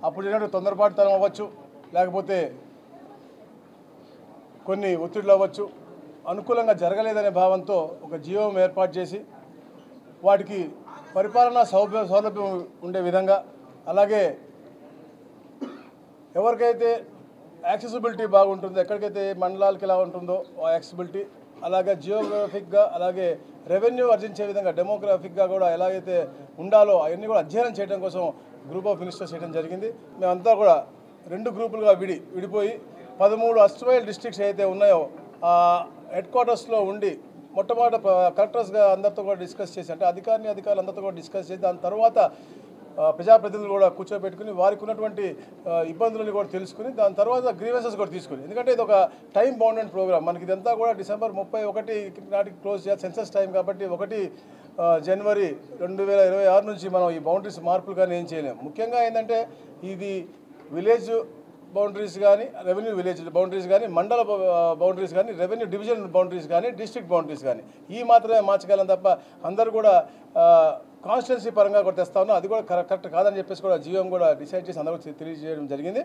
అప్పుడు జరిగినట్టు తొందరపాటుతనం అవ్వచ్చు, లేకపోతే కొన్ని ఒత్తిడులు అవ్వచ్చు, అనుకూలంగా జరగలేదనే భావంతో ఒక జీవోం ఏర్పాటు చేసి వాటికి పరిపాలనా సౌలభ్యం ఉండే విధంగా, అలాగే ఎవరికైతే యాక్సెసిబిలిటీ బాగుంటుందో, ఎక్కడికైతే మండలాలకి ఎలా ఉంటుందో ఆ యాక్సెసిబిలిటీ, అలాగే జియోగ్రఫిక్గా, అలాగే రెవెన్యూ ఆర్జించే విధంగా డెమోగ్రఫిక్గా కూడా ఎలాగైతే ఉండాలో అవన్నీ కూడా అధ్యయనం చేయడం కోసం గ్రూప్ ఆఫ్ మినిస్టర్స్ చేయడం జరిగింది. మేమంతా కూడా 2 గ్రూపులుగా విడిపోయి 13 అస్ట్రైల్ డిస్ట్రిక్ట్స్ అయితే ఉన్నాయో ఆ హెడ్ క్వార్టర్స్లో ఉండి మొట్టమొదట కలెక్టర్స్గా అందరితో కూడా డిస్కస్ చేసి, అంటే అధికారులు అందరితో కూడా డిస్కస్ చేసి, దాని తర్వాత ప్రజాప్రతినిధులు కూడా కూర్చోబెట్టుకుని వారికి ఉన్నటువంటి ఇబ్బందులను కూడా తెలుసుకుని, దాని తర్వాత గ్రీవెన్సెస్ కూడా తీసుకుని, ఎందుకంటే ఇది ఒక టైం బౌండెడ్ ప్రోగ్రామ్. మనకి ఇదంతా కూడా డిసెంబర్ 31 నాటికి క్లోజ్ చేయాలి, సెన్సస్ టైం కాబట్టి 1 జనవరి 2026 నుంచి మనం ఈ బౌండరీస్ మార్పులు కానీ ఏం చేయలేము. ముఖ్యంగా ఏంటంటే ఇది విలేజ్ బౌండరీస్ కానీ, రెవెన్యూ విలేజ్ బౌండరీస్ కానీ, మండల బౌండరీస్ కానీ, రెవెన్యూ డివిజన్ బౌండరీస్ కానీ, డిస్ట్రిక్ట్ బౌండరీస్ కానీ ఈ మాత్రమే మార్చగలం తప్ప అందరూ కూడా కాన్స్టిట్యున్సీ పరంగా కూడా తెస్తా ఉన్నాం. అది కూడా కరెక్ట్ కాదని చెప్పేసి కూడా జీవోం కూడా డిసైడ్ చేసి అందరూ తెలియజేయడం జరిగింది.